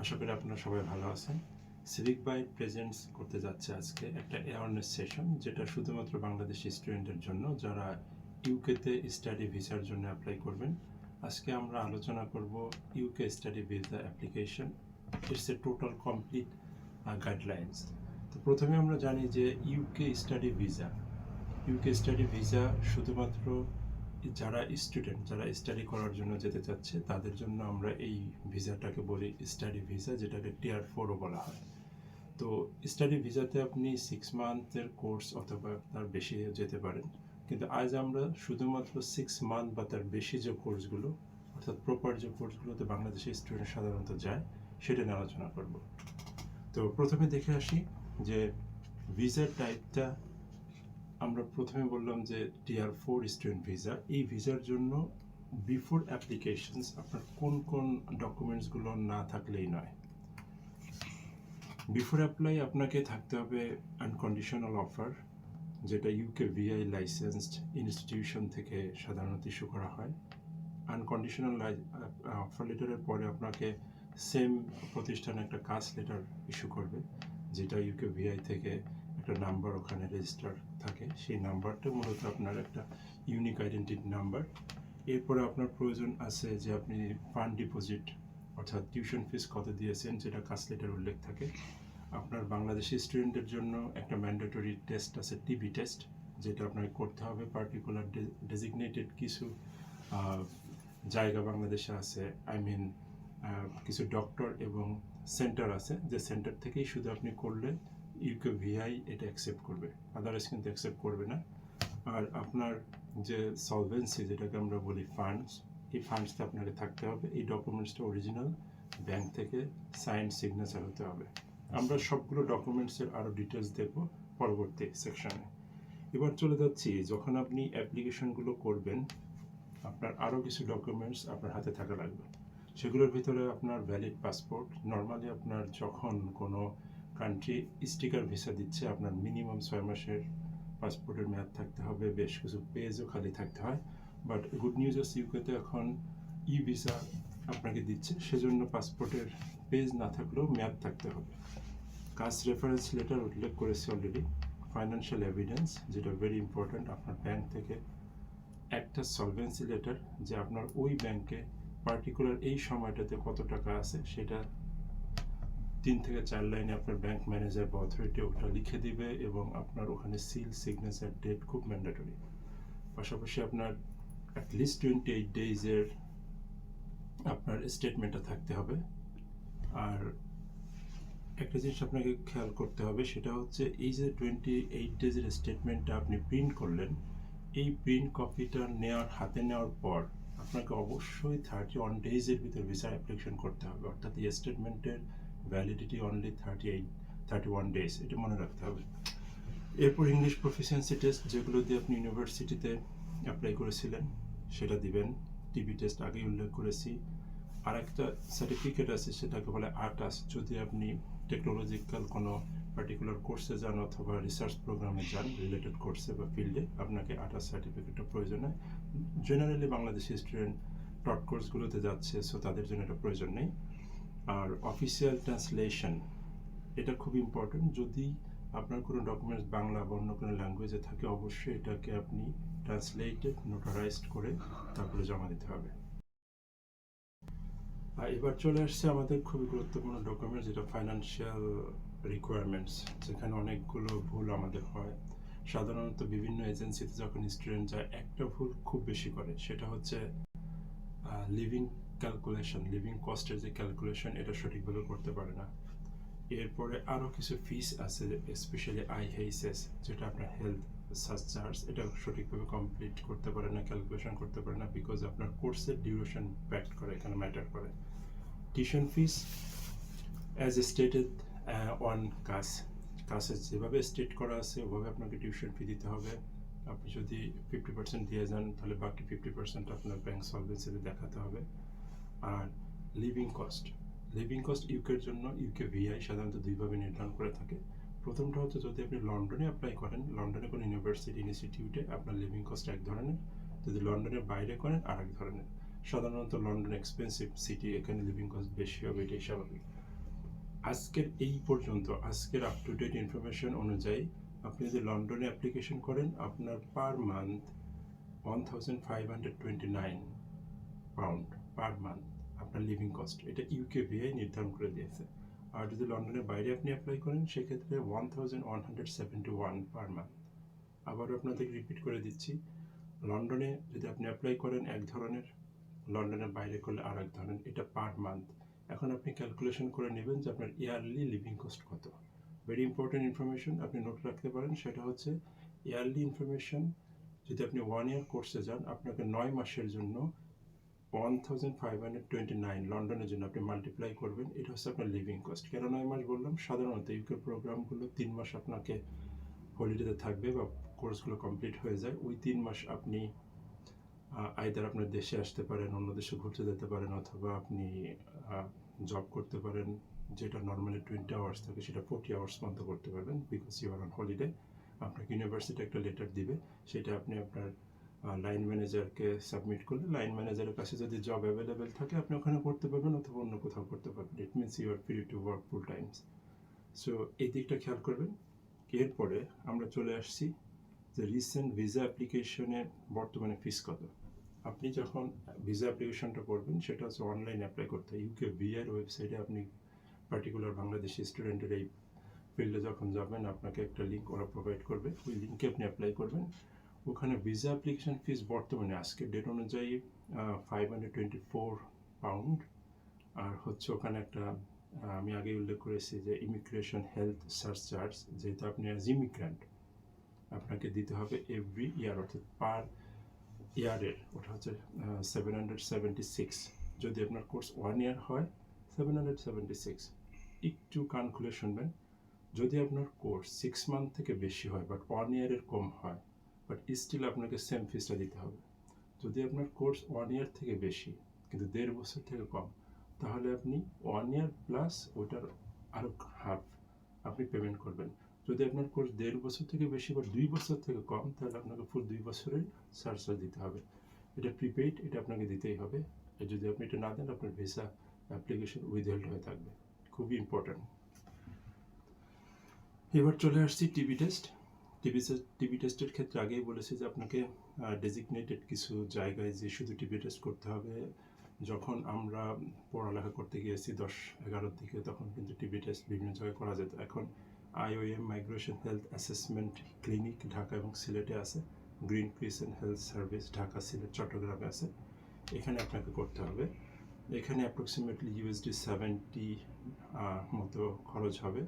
আশা করি আপনারা সবাই ভালো আছেন। সিভিক বাইট প্রেজেন্টস করতে যাচ্ছে আজকে একটা অ্যাওয়ারনেস সেশন, যেটা শুধুমাত্র বাংলাদেশি স্টুডেন্টের জন্য যারা ইউকেতে স্টাডি ভিসার জন্য অ্যাপ্লাই করবেন। আজকে আমরা আলোচনা করব UK study visa application. It's a total complete guidelines. তো প্রথমে আমরা জানি যে ইউকে স্টাডি ভিসা শুধুমাত্র যারা স্টুডেন্ট, যারা স্টাডি করার জন্য যেতে চাচ্ছে তাদের জন্য আমরা এই ভিসাটাকে বলি স্টাডি ভিসা, যেটাকে টিয়ার 4ও বলা হয়। তো স্টাডি ভিসাতে আপনি 6 মান্থের কোর্স অথবা তার বেশি যেতে পারেন, কিন্তু আজ আমরা শুধুমাত্র 6 মান্থ বা তার বেশি যে কোর্সগুলো, অর্থাৎ প্রপার যে কোর্সগুলোতে বাংলাদেশের স্টুডেন্ট সাধারণত যায়, সেটা নিয়ে আলোচনা করব। তো প্রথমে দেখে আসি যে ভিসার টাইপটা। আমরা প্রথমে বললাম যে টিয়ার 4 স্টুডেন্ট ভিসা। এই ভিসার জন্য বিফোর অ্যাপ্লিকেশনস আপনার কোন কোন ডকুমেন্টসগুলো না থাকলেই নয়। বিফোর অ্যাপ্লাই আপনাকে থাকতে হবে আনকন্ডিশনাল অফার, যেটা ইউকে ভিআই লাইসেন্সড ইনস্টিটিউশন থেকে সাধারণত ইস্যু করা হয়। আনকন্ডিশনাল অফার লেটারের পরে আপনাকে সেম প্রতিষ্ঠানে একটা কাস্ট লেটার ইস্যু করবে, যেটা ইউকে ভিআই থেকে একটা নাম্বার ওখানে রেজিস্টার থাকে। সেই নাম্বারটা মূলত আপনার একটা ইউনিক আইডেন্টিটি নাম্বার। এরপরে আপনার প্রয়োজন আছে যে আপনি ফান্ড ডিপোজিট, অর্থাৎ টিউশন ফিস কত দিয়েছেন, যেটা কাস্ট লেটার উল্লেখ থাকে। আপনার বাংলাদেশি স্টুডেন্টের জন্য একটা ম্যান্ডেটরি টেস্ট আছে, টিবি টেস্ট, যেটা আপনাকে করতে হবে। পার্টিকুলার ডেজিগনেটেড কিছু জায়গা বাংলাদেশে আছে, কিছু ডক্টর এবং সেন্টার আছে, যে সেন্টার থেকেই শুধু আপনি করলে ইউকে ভিআই এটা অ্যাকসেপ্ট করবে, আদারওয়াইজ কিন্তু অ্যাকসেপ্ট করবে না। আর আপনার যে সলভেন্সি, যেটাকে আমরা বলি ফান্ডস, এই ফান্ডসটা আপনাকে থাকতে হবে। এই ডকুমেন্টসটা অরিজিনাল ব্যাংক থেকে সাইন সিগনেচার হতে হবে। আমরা সবগুলো ডকুমেন্টসের আরও ডিটেলস দেখব পরবর্তী সেকশনে। এবার চলে যাচ্ছি, যখন আপনি অ্যাপ্লিকেশনগুলো করবেন আপনার আরও কিছু ডকুমেন্টস আপনার হাতে থাকা লাগবে। সেগুলোর ভিতরে আপনার ভ্যালিড পাসপোর্ট। নর্মালি আপনার যখন কোনো কান্ট্রি স্টিকার ভিসা দিচ্ছে, আপনার মিনিমাম 6 মাসের পাসপোর্টের মেয়াদ থাকতে হবে, বেশ কিছু পেজও খালি থাকতে হয়। বাট গুড নিউজ আছে, ইউকেতে এখন ই ভিসা আপনাকে দিচ্ছে, সেজন্য পাসপোর্টের পেজ না থাকলেও মেয়াদ থাকতে হবে। কাস্ট রেফারেন্স লেটার উল্লেখ করেছে অলরেডি। ফাইন্যান্সিয়াল এভিডেন্স, যেটা ভেরি ইম্পর্ট্যান্ট, আপনার ব্যাংক থেকে একটা সলভেন্সি লেটার, যে আপনার ওই ব্যাংকে পার্টিকুলার এই সময়টাতে কত টাকা আছে, সেটা 3 থেকে 4 লাইনে আপনার ব্যাংক ম্যানেজার বা অথরিটি ওটা লিখে দিবে, এবং আপনার ওখানে সিল, সিগনেচার, ডেট খুব ম্যান্ডেটরি। পাশাপাশি আপনার অ্যাটলিস্ট 28 ডেজের আপনার স্টেটমেন্টটা থাকতে হবে। আর একটা জিনিস আপনাকে খেয়াল করতে হবে, সেটা হচ্ছে এই যে 28 ডেজের স্টেটমেন্টটা আপনি প্রিন্ট করলেন, এই প্রিন্ট কপিটা হাতে নেওয়ার পর আপনাকে অবশ্যই 31 ডেজের ভিতর ভিসা অ্যাপ্লিকেশন করতে হবে, অর্থাৎ এই স্টেটমেন্টের ভ্যালিডিটি অনলি 31 ডেজ, এটা মনে রাখতে হবে। এরপর ইংলিশ প্রফিসিয়েন্সি টেস্ট, যেগুলো দিয়ে আপনি ইউনিভার্সিটিতে অ্যাপ্লাই করেছিলেন, সেটা দিবেন। টিবি টেস্ট আগেই উল্লেখ করেছি। আর একটা সার্টিফিকেট আছে, সেটাকে বলে আটাস। যদি আপনি টেকনোলজিক্যাল কোনো পার্টিকুলার কোর্সে যান অথবা রিসার্চ প্রোগ্রামে যান, রিলেটেড কোর্সে বা ফিল্ডে, আপনাকে আটাস সার্টিফিকেটের প্রয়োজন হয়। জেনারেলি বাংলাদেশি স্টুডেন্ট টট কোর্সগুলোতে যাচ্ছে, সো তাদের জন্য এটা প্রয়োজন নেই। আর অফিসিয়াল ট্রান্সলেশন, এটা খুব ইম্পর্টেন্ট। যদি আপনার কোনো ডকুমেন্টস বাংলা বা অন্য কোনো ল্যাঙ্গুয়েজে থাকে, অবশ্যই এটাকে আপনি ট্রান্সলেটেড, নোটারাইজড করে তারপরে জমা দিতে হবে। আর এবার চলে আসছে আমাদের খুবই গুরুত্বপূর্ণ ডকুমেন্ট, যেটা ফাইন্যান্সিয়াল রিকোয়ারমেন্টস, যেখানে অনেকগুলো ভুল আমাদের হয়। সাধারণত বিভিন্ন এজেন্সিতে যখন স্টুডেন্ট যায়, একটা ভুল খুব বেশি করে, সেটা হচ্ছে লিভিং কস্টের যে ক্যালকুলেশন, এটা সঠিকভাবে করতে পারে না। এরপরে আরও কিছু ফিস আছে, স্পেশালি আইএইচএস, যেটা আপনার হেলথ সার্চার্জ, এটা সঠিকভাবে কমপ্লিট করতে পারে না, ক্যালকুলেশন করতে পারে না, বিকজ আপনার কোর্সের ডিউরেশন ফ্যাক্ট করে, এখানে ম্যাটার করে। Tuition fees as stated on কাসে যেভাবে স্টেট করা আছে, ওভাবে আপনাকে টিউশন ফি দিতে হবে। আপনি যদি 50% দিয়ে যান, তাহলে বাকি 50% আপনার ব্যাংক সলভেন্সিতে দেখাতে হবে। আর লিভিং কস্ট ইউকের জন্য ইউকে ভিআই সাধারণত দুইভাবে নির্ধারণ করে থাকে। প্রথমটা হচ্ছে, যদি আপনি লন্ডনে অ্যাপ্লাই করেন, লন্ডনে কোনো ইনস্টিটিউটে আপনার লিভিং কস্ট এক ধরনের, যদি লন্ডনের বাইরে করেন আর এক ধরনের। সাধারণত লন্ডন এক্সপেন্সিভ সিটি, এখানে লিভিং কস্ট বেশি হবে, এটাই স্বাভাবিক। আজকের এই পর্যন্ত আজকের আপ টু ডেট ইনফরমেশন অনুযায়ী আপনি যদি লন্ডনে অ্যাপ্লিকেশন করেন, আপনার per month 1529 pound per month আপনার লিভিং কস্ট, এটা ইউকেভিআই নির্ধারণ করে দিয়েছে। আর যদি লন্ডনের বাইরে আপনি অ্যাপ্লাই করেন সেক্ষেত্রে 1171 পার মান্থ। আবারও আপনাদের রিপিট করে দিচ্ছি, লন্ডনে যদি আপনি অ্যাপ্লাই করেন এক ধরনের, লন্ডনের বাইরে করলে আর এক ধরনের, এটা পার মান্থ। এখন আপনি ক্যালকুলেশন করে নেবেন যে আপনার ইয়ারলি লিভিং কস্ট কত। ভেরি ইম্পর্টেন্ট ইনফরমেশন আপনি নোট রাখতে পারেন, সেটা হচ্ছে ইয়ারলি ইনফরমেশন। যদি আপনি 1 ইয়ার কোর্সে যান, আপনাকে 9 মাসের জন্য 1529 লন্ডনের জন্য আপনি মাল্টিপ্লাই করবেন, এটা হচ্ছে আপনার লিভিং কস্ট। কেন 9 মাস বললাম? সাধারণত ইউকে প্রোগ্রামগুলো 3 মাস আপনাকে হলিডেতে থাকবে বা কোর্সগুলো কমপ্লিট হয়ে যায়। ওই 3 মাস আপনি আইদার আপনার দেশে আসতে পারেন, অন্য দেশে ঘুরতে যেতে পারেন, অথবা আপনি জব করতে পারেন। যেটা নর্মালি 20 আওয়ার্স থাকে সেটা 40 আওয়ার্স পর্যন্ত করতে পারবেন, because you are on holiday. আপনাকে ইউনিভার্সিটি একটা লেটার দিবে, সেটা আপনি আপনার লাইন ম্যানেজারকে সাবমিট করলে লাইন ম্যানেজারের কাছে যদি জব অ্যাভেলেবেল থাকে আপনি ওখানে করতে পারবেন, অথবা অন্য কোথাও করতে পারবেন। It means you are free to work full times. So এই দিকটা খেয়াল করবেন। এরপরে আমরা চলে আসছি যে রিসেন্ট ভিসা অ্যাপ্লিকেশনের বর্তমানে ফিস কত। আপনি যখন ভিসা অ্যাপ্লিকেশনটা করবেন সেটা হচ্ছে অনলাইন অ্যাপ্লাই করতে হয়। ইউকেভিআই ওয়েবসাইটে আপনি পার্টিকুলার বাংলাদেশি স্টুডেন্টের এই ফিল্ডে যখন যাবেন, আপনাকে একটা লিঙ্ক ওরা প্রোভাইড করবে, ওই লিঙ্কে আপনি অ্যাপ্লাই করবেন। ওখানে ভিসা অ্যাপ্লিকেশন ফিস বর্তমানে আজকের ডেট অনুযায়ী 524 পাউন্ড। আর হচ্ছে ওখানে একটা আমি আগে উল্লেখ করেছি যে ইমিগ্রেশন হেলথ সার্চার্জ, যেহেতু আপনি অ্যাজ ইমিগ্র্যান্ট আপনাকে দিতে হবে এভরি ইয়ার, অর্থাৎ পার ইয়ারের ওটা হচ্ছে 776। যদি আপনার কোর্স 1 ইয়ার হয় 776। একটু কান খুলে শুনবেন, যদি আপনার কোর্স 6 মান্থ থেকে বেশি হয় বাট 1 ইয়ারের কম হয়, বাট স্টিল আপনাকে সেম ফিসটা দিতে হবে। যদি আপনার কোর্স 1 ইয়ার থেকে বেশি কিন্তু 1.5 বছর থেকে কম, তাহলে আপনি 1 ইয়ার প্লাস ওটার আরও হাফ আপনি পেমেন্ট করবেন। যদি আপনার কোর্স 1.5 বছর থেকে বেশি বা 2 বছর থেকে কম, তাহলে আপনাকে ফুল 2 বছরের চার্জ দিতে হবে। এটা প্রিপেইড, এটা আপনাকে দিতেই হবে। আর যদি আপনি এটা না দেন, আপনার ভিসা অ্যাপ্লিকেশন উইথহেল্ড হয়ে থাকবে। খুবই ইম্পর্ট্যান্ট। এবার চলে আসছি টিবি টেস্ট। টিবি টেস্টের ক্ষেত্রে আগেই বলেছি যে আপনাকে ডেজিগনেটেড কিছু জায়গায় যে শুধু টিবি টেস্ট করতে হবে। যখন আমরা পড়ালেখা করতে গিয়েছি 10-11 দিকে, তখন কিন্তু টিবি টেস্ট বিভিন্ন জায়গায় করা যেত। এখন IOM migration health assessment clinic Dhaka এবং সিলেটে আছে, green crescent health service Dhaka, Sylhet, চট্টগ্রামে আছে। এখানে আপনাকে করতে হবে। এখানে অ্যাপ্রক্সিমেটলি USD 70 মতো খরচ হবে।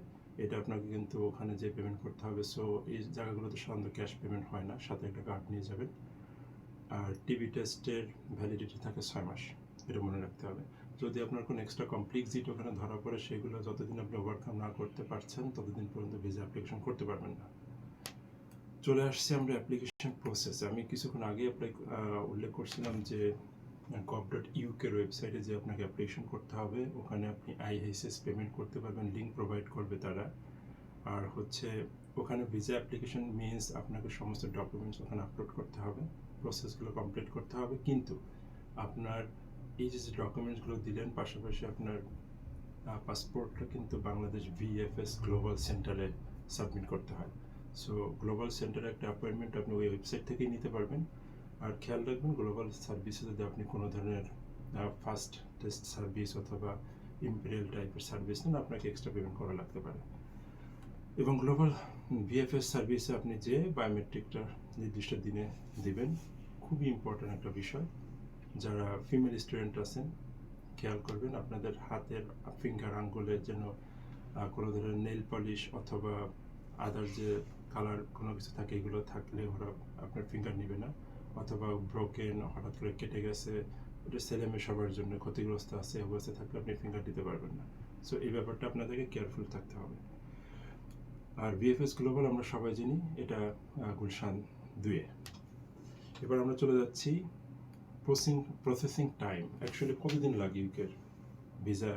এটা আপনাকে কিন্তু ওখানে যে পেমেন্ট করতে হবে। সো এই জায়গাগুলোতে সাধারণত ক্যাশ পেমেন্ট হয় না, সাথে একটা কার্ড নিয়ে যাবেন। আর টিবি টেস্টের ভ্যালিডিটি থাকে 6 মাস, এটা মনে রাখতে হবে। যদি আপনার কোনো এক্সট্রা কমপ্লেক্সিটি ওখানে ধরা পড়ে, সেগুলো যতদিন আপনি ওভারকাম না করতে পারছেন ততদিন পর্যন্ত ভিসা অ্যাপ্লিকেশন করতে পারবেন না। চলে আসছে আমরা অ্যাপ্লিকেশন প্রসেস। আমি কিছুক্ষণ আগে উল্লেখ করছিলাম যে gov.uk এর ওয়েবসাইটে যে আপনাকে অ্যাপ্লিকেশন করতে হবে, ওখানে আপনি IHS পেমেন্ট করতে পারবেন, লিঙ্ক প্রোভাইড করবে তারা। আর হচ্ছে ওখানে ভিসা অ্যাপ্লিকেশন মিনস আপনাকে সমস্ত ডকুমেন্টস ওখানে আপলোড করতে হবে, প্রসেসগুলো কমপ্লিট করতে হবে। কিন্তু আপনার এই যে ডকুমেন্টসগুলো দিলেন, পাশাপাশি আপনার পাসপোর্টটা কিন্তু বাংলাদেশ VFS গ্লোবাল সেন্টারে সাবমিট করতে হয়। সো গ্লোবাল সেন্টারে একটা অ্যাপয়েন্টমেন্ট আপনি ওই ওয়েবসাইট থেকেই নিতে পারবেন। আর খেয়াল রাখবেন, গ্লোবাল সার্ভিসে যদি আপনি কোনো ধরনের ফার্স্ট টেস্ট সার্ভিস অথবা ইম্পেরিয়াল টাইপের সার্ভিস নেন, আপনাকে এক্সট্রা পেমেন্ট করা লাগতে পারে। এবং গ্লোবাল VFS সার্ভিসে আপনি যে বায়োমেট্রিকটা নির্দিষ্ট দিনে দিবেন, খুবই ইম্পর্ট্যান্ট একটা বিষয়। যারা ফিমেল স্টুডেন্ট আছেন, খেয়াল করবেন আপনাদের হাতের ফিঙ্গার আঙ্গুলের যেন কোনো ধরনের নেল পলিশ অথবা আদার যে কালার কোনো কিছু থাকে, এগুলো থাকলে ওরা আপনার ফিঙ্গার নেবে না। অথবা ব্রোকেন, হঠাৎ করে কেটে গেছে, ওটা ছেলেমেয়ে সবার জন্য ক্ষতিগ্রস্ত আছে, অবস্থায় থাকলে আপনি ফিঙ্গার দিতে পারবেন না। সো এই ব্যাপারটা আপনাদেরকে কেয়ারফুল থাকতে হবে। আর VFS গ্লোবাল আমরা সবাই জানি, এটা গুলশান 2-এ। এবার আমরা চলে যাচ্ছি প্রসেসিং টাইম। অ্যাকচুয়ালি কতদিন লাগে ইউকের ভিসা,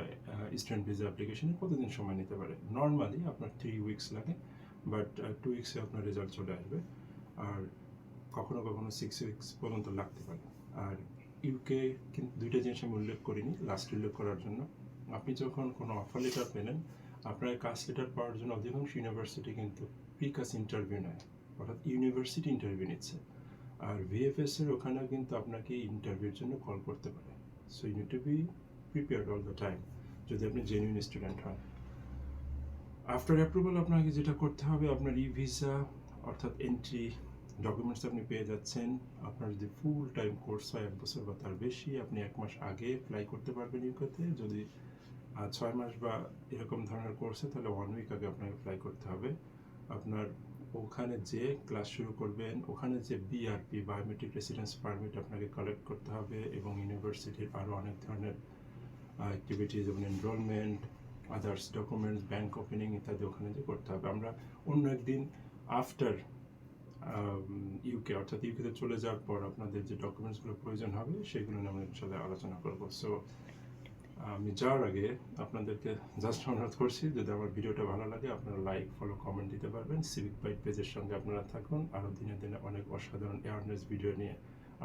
স্টুডেন্ট ভিসা অ্যাপ্লিকেশনে কতদিন সময় নিতে পারে? নর্মালি আপনার 3 উইকস লাগে, বাট 2 উইক্সে আপনার রেজাল্ট চলে আসবে। আর কখনো কখনো 6 উইকস পর্যন্ত লাগতে পারে। আর ইউকে কিন্তু দুইটা জিনিস আমি উল্লেখ করিনি, লাস্ট উল্লেখ করার জন্য। আপনি যখন কোনো অফার লেটার পেলেন, আপনার কাস্ট লেটার পাওয়ার জন্য অধিকাংশ ইউনিভার্সিটি কিন্তু প্রিকাস ইন্টারভিউ নেয়, অর্থাৎ ইউনিভার্সিটি ইন্টারভিউ নিচ্ছে। আর ভিএফএস এর ওখানেও কিন্তু আপনাকে ইন্টারভিউর জন্য কল করতে পারে। So you need to be prepared all the time যদি আপনি জেনুইন স্টুডেন্ট হন। আফটার অ্যাপ্রুভাল আপনাকে যেটা করতে হবে, আপনার ই ভিসা অর্থাৎ এন্ট্রি ডকুমেন্টস আপনি পেয়ে যাচ্ছেন। আপনার যদি ফুল টাইম কোর্স হয় 1 বছর বা তার বেশি, আপনি 1 মাস আগে অ্যাপ্লাই করতে পারবেন ইউকেতে। যদি 6 মাস বা এরকম ধরনের কোর্সে, তাহলে 1 উইক আগে আপনাকে অ্যাপ্লাই করতে হবে। আপনার ওখানে যে ক্লাস শুরু করবেন, ওখানে যে বিআরপি বায়োমেট্রিক রেসিডেন্স পারমিট আপনাকে কালেক্ট করতে হবে, এবং ইউনিভার্সিটির আরও অনেক ধরনের অ্যাক্টিভিটিস যেমন enrolment, others documents, bank opening ইত্যাদি ওখানে যে করতে হবে। আমরা অন্য একদিন আফটার ইউকে অর্থাৎ ইউকেতে চলে যাওয়ার পর আপনাদের যে ডকুমেন্টসগুলো প্রয়োজন হবে সেগুলো নিয়ে আমরা ইনশাআল্লাহ আলোচনা করব। সো আমি যাওয়ার আগে আপনাদেরকে জাস্ট অনুরোধ করছি, যদি আমার ভিডিওটা ভালো লাগে আপনারা লাইক, ফলো, কমেন্ট দিতে পারবেন। সিভিক বাইট পেজের সঙ্গে আপনারা থাকুন। আরও দিনে দিনে অনেক অসাধারণ অ্যাওয়ারনেস ভিডিও নিয়ে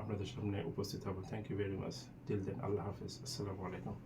আপনাদের সামনে উপস্থিত হব। Thank you very much. Till then, আল্লাহ হাফেজ, আসসালামু আলাইকুম।